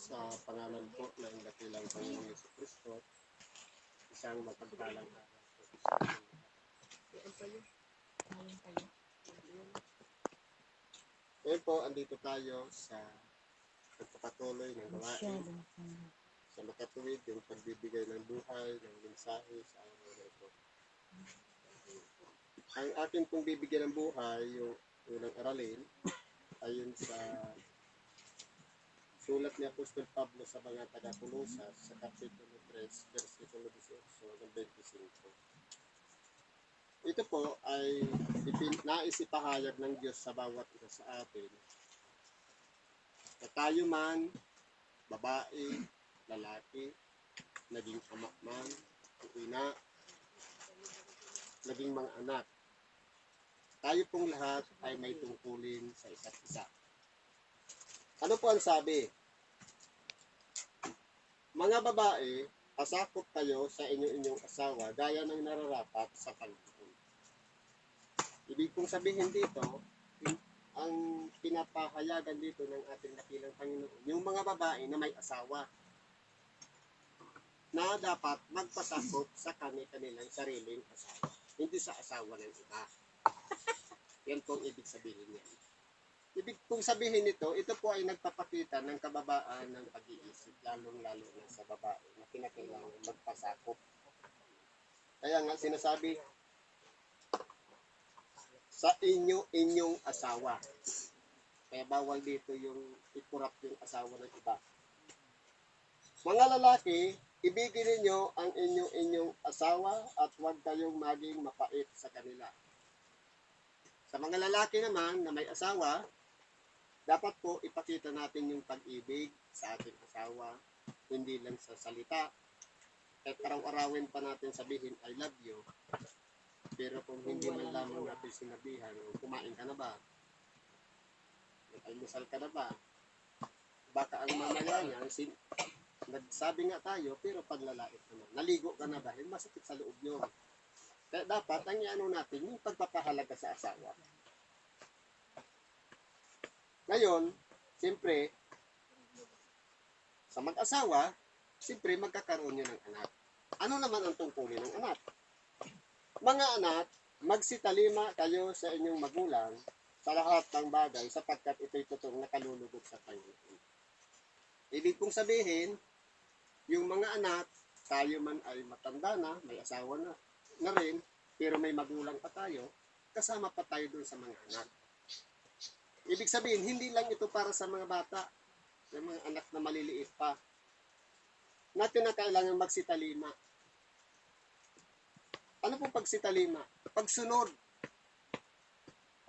Sa pangalan po ng dakilang Panginoong Jesucristo, isang mapagpalang araw po sa ating lahat. Ngayon po, andito tayo sa pagpapatuloy ng gawain sa makatuwid yung pagbibigay ng buhay, ng mensahe sa araw na ito. Ang akin pong bibigyan ng buhay, yung unang aralin, ayon sa sulat ni Apostol Pablo sa mga taga-Colosas sa Kapitulo 3, versikulo 18 hanggang 25. Ito po ay naisipahayag ng Diyos sa bawat isa sa atin. Na tayo man, babae, lalaki, naging ama man, ina, naging mga anak. Tayo pong lahat ay may tungkulin sa isa't isa. Ano po ang sabi? Mga babae, pasakop kayo sa inyong asawa gaya ng nararapat sa Panginoon. Ibig kong sabihin dito, ang pinapahayagan dito ng ating dakilang Panginoon, yung mga babae na may asawa, na dapat magpasakop sa kanilang sariling asawa, hindi sa asawa ng iba. Yan po ang ibig sabihin niya. Ibig kong sabihin nito, ito po ay nagpapakita ng kababaan ng pag-iisip, lalong-lalo na sa babae, na kinakailangan magpasakop. Kaya nga sinasabi, sa inyong asawa. Kaya bawal dito yung ikurap yung asawa ng iba. Mga lalaki, ibigin ninyo ang inyong asawa at huwag kayong maging mapait sa kanila. Sa mga lalaki naman na may asawa, dapat po ipakita natin yung pag-ibig sa ating asawa, hindi lang sa salita. At araw-arawin pa natin sabihin, I love you. Pero kung hindi man lamang natin sinabihan, kumain ka na ba? Nag-almusal ka na ba? Baka ang mamaya niya, nagsabi nga tayo, pero paglalait naman. Naligo ka na ba? Masakit sa loob yun. Kaya dapat, ang iano natin, yung pagpapahalaga sa asawa. Ngayon, siyempre, sa mag-asawa, siyempre magkakaroon nyo ng anak. Ano naman ang tungkulin ng anak? Mga anak, magsitalima kayo sa inyong magulang sa lahat ng bagay sapagkat ito'y totoong nakalulugod sa Panginoon. Ibig kong sabihin, yung mga anak, tayo man ay matanda na, may asawa na rin, pero may magulang pa tayo, kasama pa tayo dun sa mga anak. Ibig sabihin, hindi lang ito para sa mga bata, yung mga anak na maliliit pa, natin na kailangan magsitalima. Ano pong pagsitalima? Pagsunod.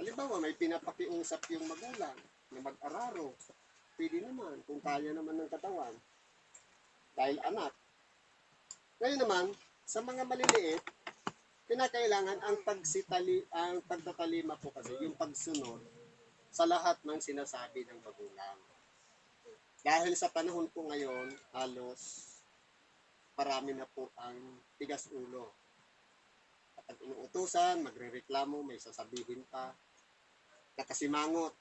Halimbawa, may pinapakiusap yung magulang na mag-araro. Pwede naman, kung kaya naman ng katawan. Dahil anak. Ngayon naman, sa mga maliliit, kinakailangan ang pagtatalima po kasi, yung pagsunod sa lahat ng sinasabi ng magulang. Dahil sa panahon po ngayon, halos parami na po ang tigas ulo. Kapag inuutusan, magrereklamo, may sasabihin pa, nakasimangot,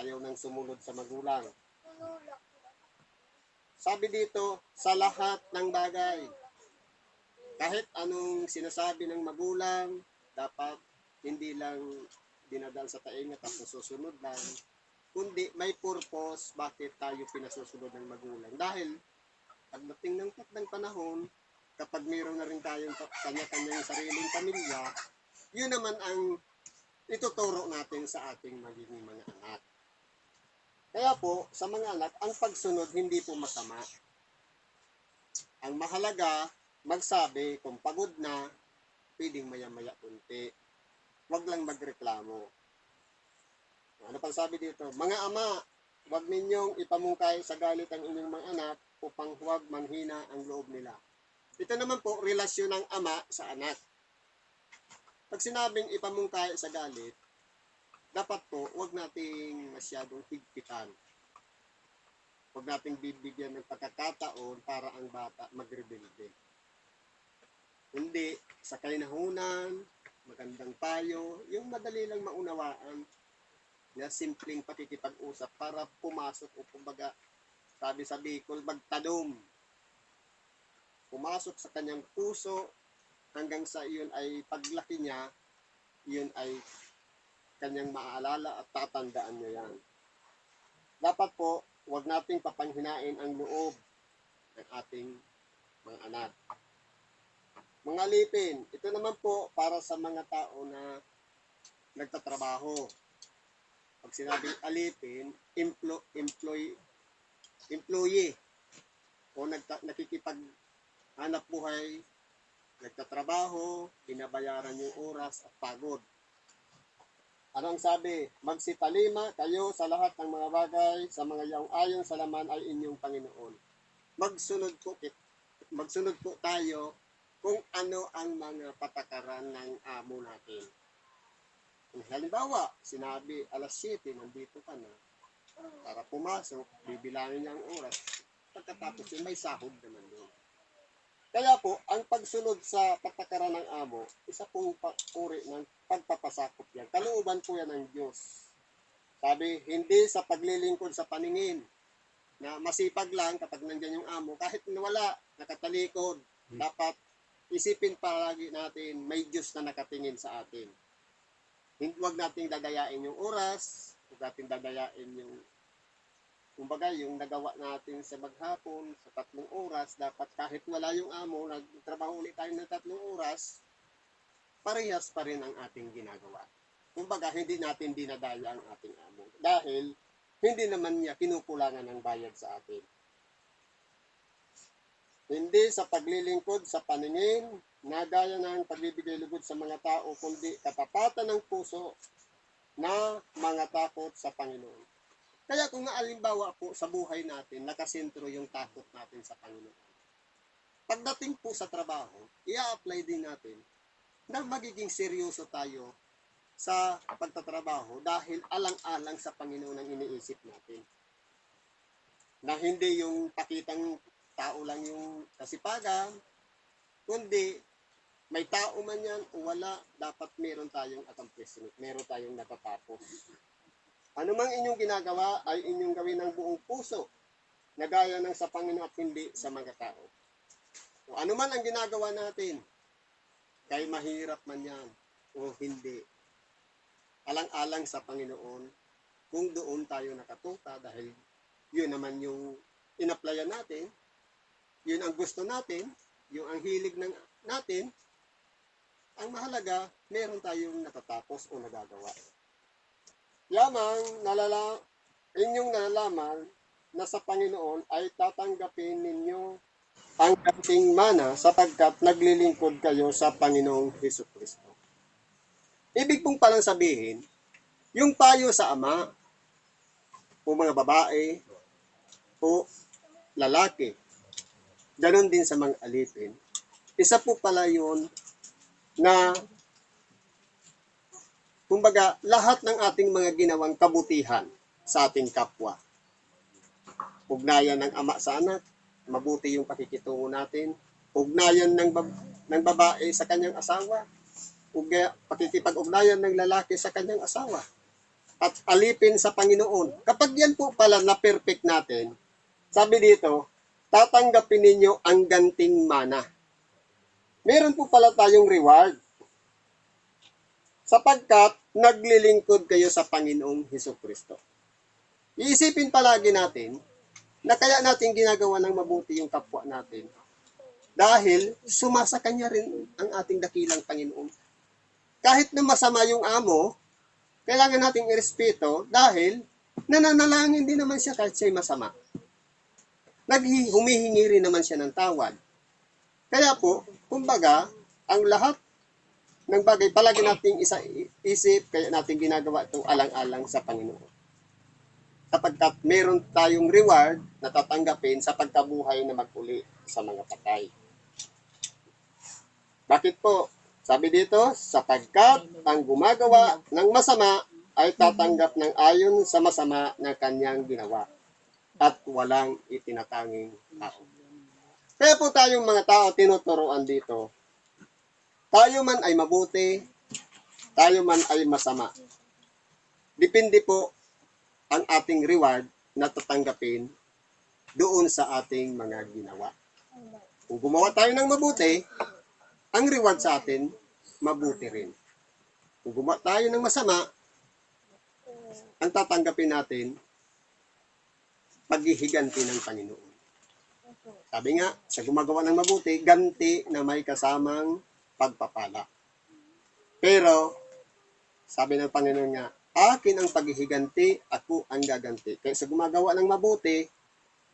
ayaw nang sumunod sa magulang. Sabi dito, sa lahat ng bagay, kahit anong sinasabi ng magulang, dapat hindi lang dinadal sa tainga tapos susunod lang, kundi may purpose bakit tayo pinasusunod ng magulang. Dahil pagdating ng takdang panahon, kapag mayroon na rin tayong kanya-kanyang sariling pamilya, yun naman ang ituturo natin sa ating magiging mga anak. Kaya po, sa mga anak, ang pagsunod hindi po masama. Ang mahalaga, magsabi kung pagod na, pwedeng maya-maya kunti. Huwag lang magreklamo. Ano pang sabi dito? Mga ama, huwag ninyong ipamungkay sa galit ang inyong mga anak upang huwag manhina ang loob nila. Ito naman po, relasyon ng ama sa anak. Pag sinabing ipamungkay sa galit, dapat po, huwag nating masyadong higpitan. Huwag nating bibigyan ng pagkakataon para ang bata magrebelde. Hindi, sa kainahunan, magandang payo, yung madali lang maunawaan na simpleng pakikipag-usap para pumasok o kumbaga sabi sa Bicol, magtadom. Pumasok sa kanyang puso hanggang sa iyon ay paglaki niya, iyon ay kanyang maaalala at tatandaan niya yan. Dapat po, huwag nating papanghinain ang loob ng ating mga anak. Mga alipin, ito naman po para sa mga tao na nagtatrabaho. Pag sinabing alipin, employee o nakikipaghanap buhay, nagtatrabaho, binabayaran yung oras at pagod. Ano ang sabi? Magsitalima kayo sa lahat ng mga bagay, sa mga yaong ayon sa laman ay inyong Panginoon. Magsunod po tayo kung ano ang mga patakaran ng amo natin. Kung halimbawa, sinabi alas 7, nandito ka na, para pumasok, bibilangin niya ang oras, pagkatapos yun, may sahod naman doon. Kaya po, ang pagsunod sa patakaran ng amo, isa pong uri ng pagpapasakop yan. Kalooban po yan ng Diyos. Sabi, hindi sa paglilingkod sa paningin, na masipag lang kapag nandiyan yung amo, kahit wala, nakatalikod, dapat isipin palagi natin, may Diyos na nakatingin sa atin. Huwag nating dadayain yung oras, huwag nating dadayain yung kumbaga, yung nagawa natin sa maghapon, sa 3 oras, dapat kahit wala yung amo, nagtrabaho ulit tayo ng 3 oras, parehas pa rin ang ating ginagawa. Kumbaga, hindi natin dinadaya ang ating amo. Dahil, hindi naman niya kinukulangan ng bayad sa atin. Hindi sa paglilingkod sa paningin, na gaya ng pagbibigay lugod sa mga tao, kundi katapatan ng puso na mga takot sa Panginoon. Kaya kung alimbawa po sa buhay natin, nakasentro yung takot natin sa Panginoon. Pagdating po sa trabaho, i-apply din natin na magiging seryoso tayo sa pagtatrabaho dahil alang-alang sa Panginoon ang iniisip natin. Na hindi yung pakitang tao lang yung kasipagan, kundi may tao man yan o wala, dapat meron tayong accomplishment, meron tayong natatapos. Ano mang inyong ginagawa ay inyong gawin ng buong puso, na gaya ng sa Panginoon at hindi sa mga tao. O ano man ang ginagawa natin, kay mahirap man yan o hindi, alang-alang sa Panginoon, kung doon tayo nakatuta dahil yun naman yung inaplayan natin, yun ang gusto natin, yung ang hilig natin, ang mahalaga, meron tayong natatapos o nagagawa. Yamang inyong nalalaman na sa Panginoon ay tatanggapin ninyo ang ganting mana sapagkat naglilingkod kayo sa Panginoong Hesukristo. Ibig pong palang sabihin, yung payo sa ama o mga babae o lalaki, ganon din sa mga alipin, isa po pala yun na kumbaga, lahat ng ating mga ginawang kabutihan sa ating kapwa. Ugnayan ng ama sa anak, mabuti yung pakikitungo natin. Ugnayan ng babae sa kanyang asawa. Pakikipag-ugnayan ng lalaki sa kanyang asawa. At alipin sa Panginoon. Kapag yan po pala na-perfect natin, sabi dito, tatanggapin ninyo ang ganting mana. Meron po pala tayong reward sapagkat naglilingkod kayo sa Panginoong Hesukristo. Iisipin palagi natin na kaya natin ginagawa ng mabuti yung kapwa natin dahil sumasa kanya rin ang ating dakilang Panginoon. Kahit na masama yung amo, kailangan nating irespeto dahil nananalangin din naman siya kahit siya'y masama. Humihingi rin naman siya ng tawad. Kaya po, kumbaga, ang lahat ng bagay, palagi nating isip, kaya natin ginagawa ito alang-alang sa Panginoon. Sapagkat meron tayong reward na tatanggapin sa pagkabuhay na maguli sa mga patay. Bakit po? Sabi dito, sapagkat ang gumagawa ng masama ay tatanggap ng ayon sa masama na kanyang ginawa at walang itinatanging tao. Kaya po tayong mga tao tinuturuan dito, tayo man ay mabuti, tayo man ay masama. Depende po ang ating reward na tatanggapin doon sa ating mga ginawa. Kung gumawa tayo ng mabuti, ang reward sa atin, mabuti rin. Kung gumawa tayo ng masama, ang tatanggapin natin, paghihiganti ng Panginoon. Sabi nga, sa gumagawa ng mabuti, ganti na may kasamang pagpapala. Pero, sabi ng Panginoon nga, akin ang paghihiganti, ako ang gaganti. Kaya sa gumagawa ng mabuti,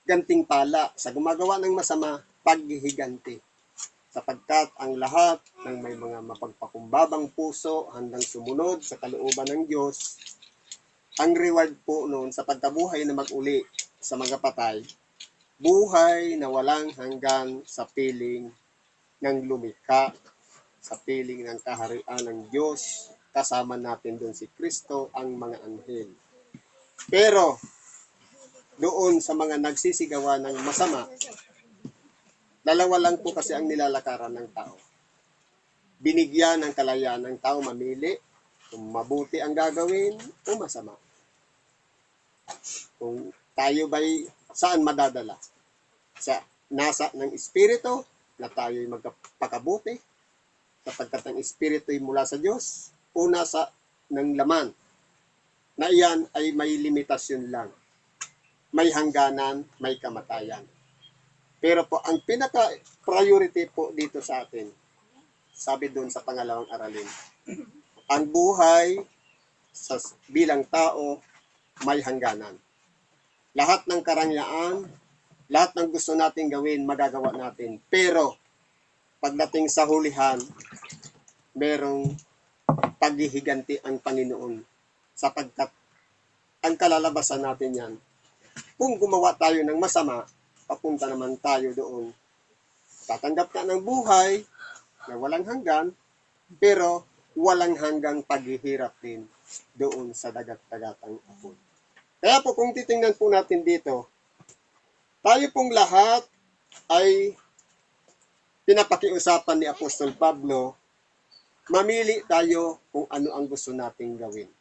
ganting pala. Sa gumagawa ng masama, paghihiganti. Sapagkat ang lahat ng may mga mapagpakumbabang puso handang sumunod sa kalooban ng Diyos, ang reward po noon sa pagkabuhay na mag-uli sa mga patay, buhay na walang hanggan sa piling ng lumikha, sa piling ng kaharian ng Diyos, kasama natin doon si Kristo, ang mga anghel. Pero, doon sa mga nagsisigawa ng masama, dalawa lang po kasi ang nilalakaran ng tao. Binigyan ng kalayaan ng tao mamili kung mabuti ang gagawin o masama. Kung tayo ba'y saan madadala? Sa nasa ng Espiritu na tayo'y magpakabuti, sapagkat ang Espiritu ay mula sa Diyos, o nasa ng laman, na iyan ay may limitasyon lang. May hangganan, may kamatayan. Pero po, ang pinaka-priority po dito sa atin, sabi doon sa pangalawang aralin, ang buhay sa bilang tao may hangganan. Lahat ng karangyaan, lahat ng gusto nating gawin, magagawa natin. Pero, pagdating sa hulihan, merong paghihiganti ang Panginoon. Sapagkat, ang kalalabasan natin yan, kung gumawa tayo ng masama, papunta naman tayo doon. Tatanggap ka ng buhay na walang hanggan, pero walang hanggang paghihirap din doon sa dagat-dagatang apoy. Kaya po kung titingnan po natin dito, tayo pong lahat ay pinapakiusapan ni Apostol Pablo, mamili tayo kung ano ang gusto nating gawin.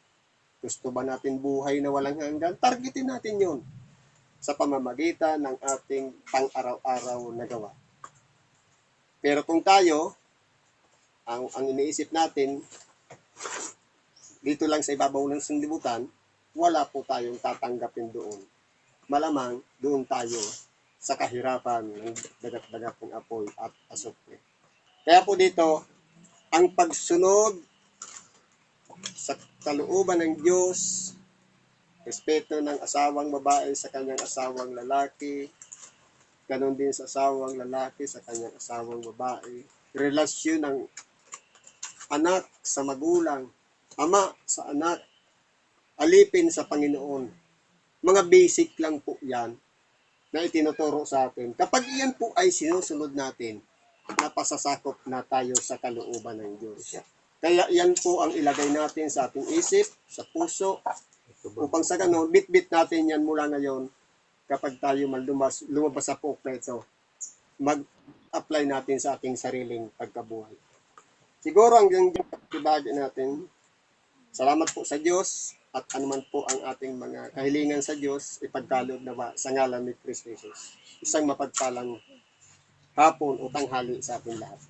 Gusto ba natin buhay na walang hanggan? Targetin natin yon sa pamamagitan ng ating pang-araw-araw na gawa. Pero kung tayo, ang iniisip natin, dito lang sa ibabaw ng sanlibutan, wala po tayong tatanggapin doon. Malamang doon tayo sa kahirapan ng dagat-dagat ng apoy at asupre. Kaya po dito, ang pagsunod sa kalooban ng Diyos, respeto ng asawang babae sa kanyang asawang lalaki, ganon din sa asawang lalaki sa kanyang asawang babae, relasyon ng anak sa magulang, ama sa anak, alipin sa Panginoon. Mga basic lang po yan na itinuturo sa atin. Kapag iyan po ay sinusunod natin, napasasakop na tayo sa kalooban ng Diyos. Kaya iyan po ang ilagay natin sa ating isip, sa puso, upang sa ganon, bit-bit natin yan mula ngayon kapag tayo lumabas sa pulpito, mag-apply natin sa ating sariling pagkabuhay. Siguro hanggang dyan ibagi natin. Salamat po sa Diyos at anuman po ang ating mga kahilingan sa Diyos, ipagkaloob na sa ngalan ni Kristo Jesus. Isang mapagpalang hapon o tanghali sa ating lahat.